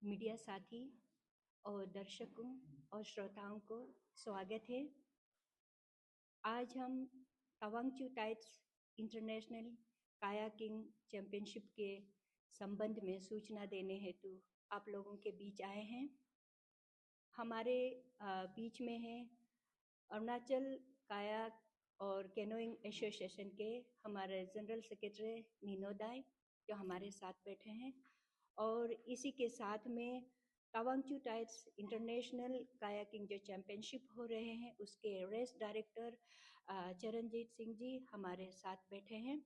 Media साथी और दर्शकों और श्रोताओं को स्वागत है। आज हम Tawang tights international kayaking championship के संबंध में सूचना देने हेतु आप लोगों के बीच आए हैं। हमारे बीच में हैं अरुणाचल कायाक और कैनोइंग एसोसिएशन के हमारे जनरल सेक्रेटरी नीनोदाई जो हमारे साथ बैठे हैं, और इसी के साथ में तवांग टाइट्स इंटरनेशनल कायाकिंग जो चैंपियनशिप हो रहे हैं उसके रेस डायरेक्टर चरणजीत सिंह जी हमारे साथ बैठे हैं।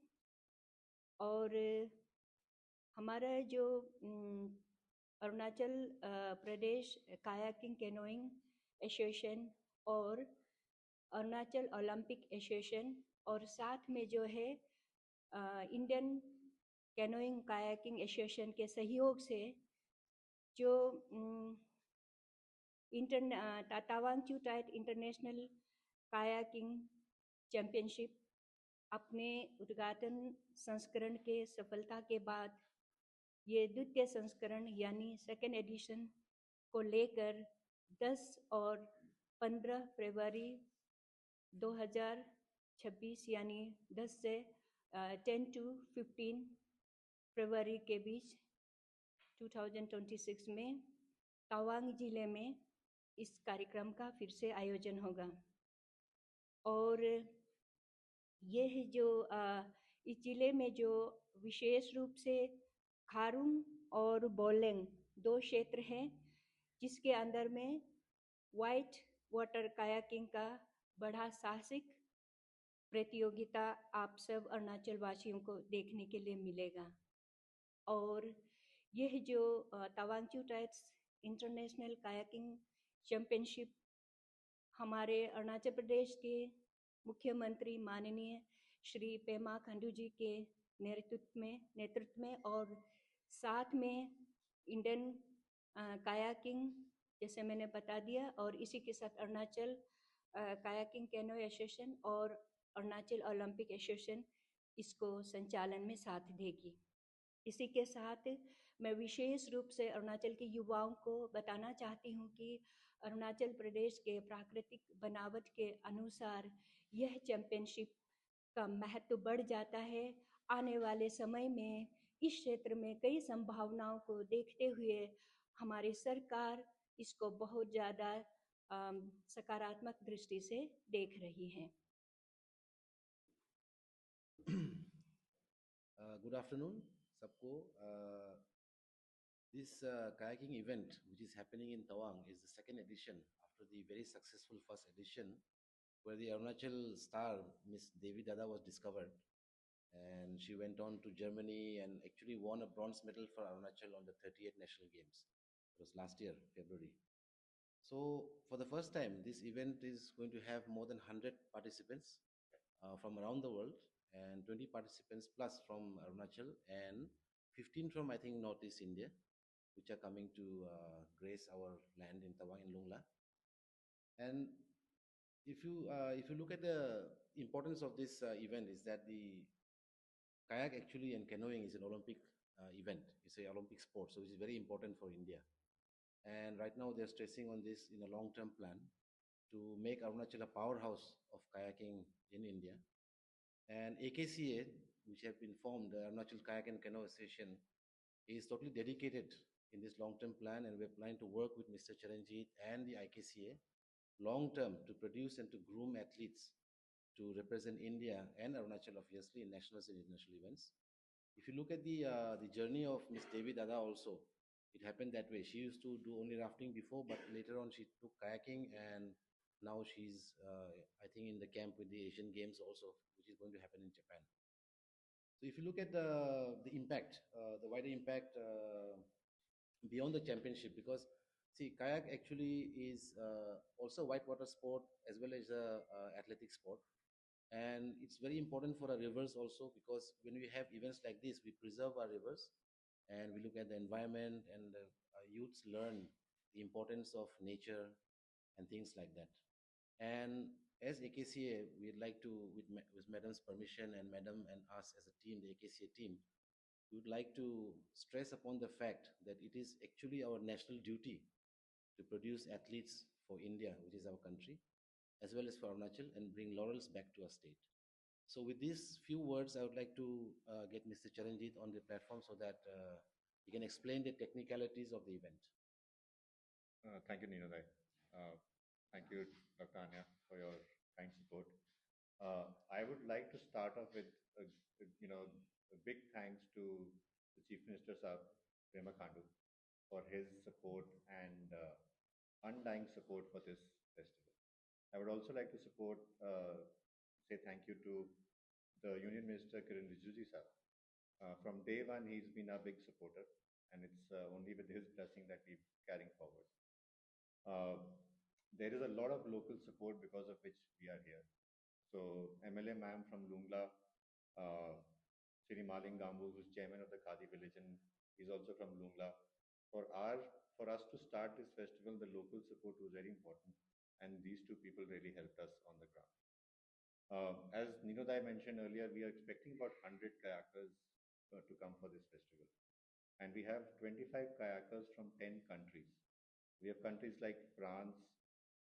और हमारा जो Arunachal Pradesh kayaking canoeing association और अरुणाचल ओलंपिक एसोसिएशन और साथ में जो है इंडियन कैनोइंग कायाकिंग एसोसिएशन के सहयोग से जो Tawang tight international kayaking championship अपने उद्घाटन संस्करण के सफलता के बाद ये द्वितीय संस्करण यानी सेकेंड एडिशन को लेकर 10 और 15 फरवरी 2026 यानी 10 से 10 to 15 फरवरी के बीच 2026 में तवांग जिले में इस कार्यक्रम का फिर से आयोजन होगा। और यह जो इस जिले में जो विशेष रूप से खारुंग और बोलेंग दो क्षेत्र हैं जिसके अंदर में वाइट वाटर कायाकिंग का बड़ा साहसिक प्रतियोगिता आप सब अरुणाचल वासियों को देखने के लिए मिलेगा। और यह जो Tawang tights international kayaking championship हमारे अरुणाचल प्रदेश के मुख्यमंत्री माननीय श्री पेमा खंडू जी के नेतृत्व में और साथ में इंडियन कायाकिंग जैसे मैंने बता दिया, और इसी के साथ अरुणाचल कायाकिंग कैनो एसोसिएशन और अरुणाचल ओलंपिक एसोसिएशन इसको संचालन में साथ देगी। इसी के साथ मैं विशेष रूप से अरुणाचल के युवाओं को बताना चाहती हूँ कि अरुणाचल प्रदेश के प्राकृतिक बनावट के अनुसार यह चैंपियनशिप का महत्व बढ़ जाता है। आने वाले समय में इस क्षेत्र में कई संभावनाओं को देखते हुए हमारी सरकार इसको बहुत ज़्यादा सकारात्मक दृष्टि से देख रही है। Good afternoon, सबको. This kayaking event, which is happening in Tawang, is the second edition after the very successful first edition, where the Arunachal star, Miss Devi Dada, was discovered. And she went on to Germany and actually won a bronze medal for Arunachal on the 38th National Games. It was last year, February. So, for the first time, this event is going to have more than 100 participants from around the world, and 20 participants plus from Arunachal, and 15 from, I think, Northeast India, which are coming to grace our land in Tawang and Lungla. And if you look at the importance of this event, is that the kayak actually and canoeing is an Olympic event. It's an Olympic sport, so it is very important for India. And right now they're stressing on this in a long-term plan to make Arunachal a powerhouse of kayaking in India. And AKCA, which have been formed, the Arunachal Kayak and Canoe Association, is totally dedicated in this long-term plan, and we're planning to work with Mr. Charanjit and the IKCA long-term to produce and to groom athletes to represent India and Arunachal, obviously, in national and international events. If you look at the journey of Miss Devi Dada also, it happened that way. She used to do only rafting before, but later on she took kayaking, and now she's, I think, in the camp with the Asian Games also, which is going to happen in Japan. So if you look at the impact, the wider impact beyond the championship, because see, kayak actually is also a whitewater sport as well as a athletic sport. And it's very important for our rivers also, because when we have events like this, we preserve our rivers and we look at the environment, and our youths learn the importance of nature and things like that. And as AKCA, we'd like to, with Madam's permission and Madam and us as a team, the AKCA team, we would like to stress upon the fact that it is actually our national duty to produce athletes for India, which is our country, as well as for Arunachal, and bring laurels back to our state. So, with these few words, I would like to get Mr. Charanjit on the platform so that he can explain the technicalities of the event. Thank you, Ninodai. Thank you, Dr. Anya, for your kind support. I would like to start off with, a big thanks to the Chief Minister, Sir Prema Khandu, for his support and undying support for this festival. I would also like to say thank you to the Union Minister Kiran Rijiju sir. From day one, he's been a big supporter, and it's only with his blessing that we're carrying forward. Uh, there is a lot of local support because of which we are here. So MLA ma'am from Lungla, uh, Shri Maling Gambu, who's chairman of the Khadi village, and he's also from Lungla. For our for us to start this festival, the local support was very important, and these two people really helped us on the ground. As Ninodai mentioned earlier, we are expecting about 100 kayakers to come for this festival. And we have 25 kayakers from 10 countries. We have countries like France,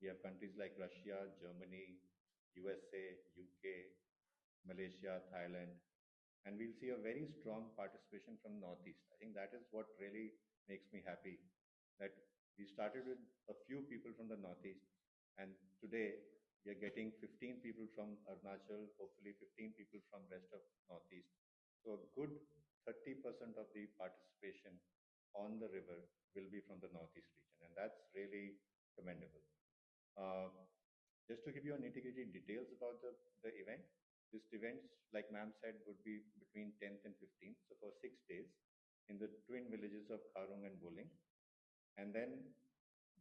we have countries like Russia, Germany, USA, UK, Malaysia, Thailand, and we'll see a very strong participation from Northeast. I think that is what really makes me happy, that we started with a few people from the Northeast, and today we are getting 15 people from Arunachal, hopefully 15 people from rest of Northeast. So a good 30% of the participation on the river will be from the Northeast region, and that's really commendable. Uh, just to give you nitty-gritty details about the event, this event, like ma'am said, would be between 10th and 15th, so for 6 days in the twin villages of Karung and Boling. And then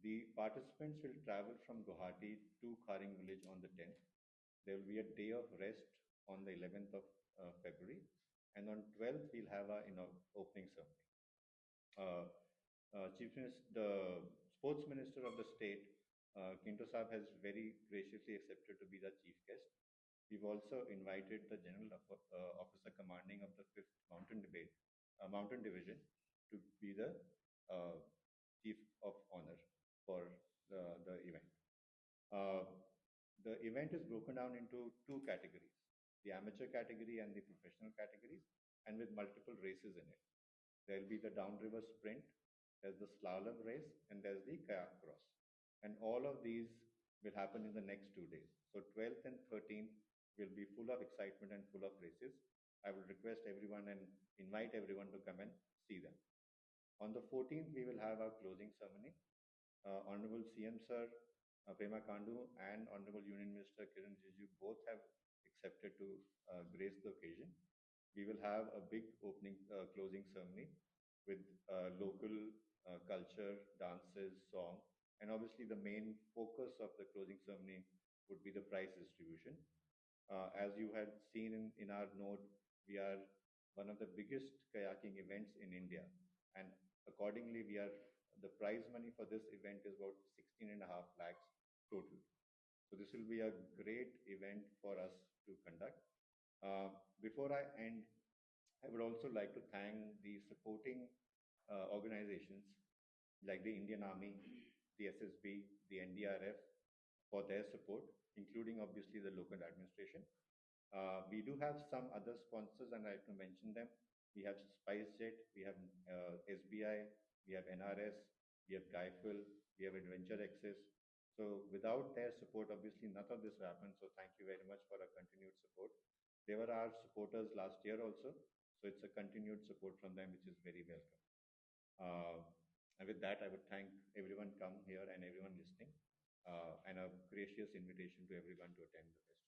the participants will travel from Guwahati to Kharing village on the 10th. There will be a day of rest on the 11th of February. And on 12th, we'll have our opening ceremony. Uh, Chief Minister, the Sports Minister of the state, Kinto Saab, has very graciously accepted to be the chief guest. We've also invited the General Officer Commanding of the 5th Mountain Division to be the uh, Chief of Honor for the event. Uh, the event is broken down into two categories, the amateur category and the professional categories, and with multiple races in it. There will be the downriver sprint, there's the slalom race, and there's the kayak cross. And all of these will happen in the next 2 days. So 12th and 13th will be full of excitement and full of races. I will request everyone and invite everyone to come and see them. On the 14th, we will have our closing ceremony. Honorable CM Sir Prema Khandu and Honorable Union Minister Kiran Rijiju both have accepted to grace the occasion. We will have a big closing ceremony with local culture, dances, song, and obviously the main focus of the closing ceremony would be the prize distribution. As you had seen in our note, we are one of the biggest kayaking events in India, and accordingly, the prize money for this event is about 16.5 lakhs total. So this will be a great event for us to conduct. Before I end, I would also like to thank the supporting organizations like the Indian Army, the SSB, the NDRF for their support, including obviously the local administration. We do have some other sponsors, and I have to mention them. We have SpiceJet, we have SBI, we have NRS, we have Guifil, we have Adventure Access. So without their support, obviously none of this happened. So thank you very much for our continued support. They were our supporters last year also. So it's a continued support from them, which is very welcome. And with that, I would thank everyone come here and everyone listening, and a gracious invitation to everyone to attend the festival.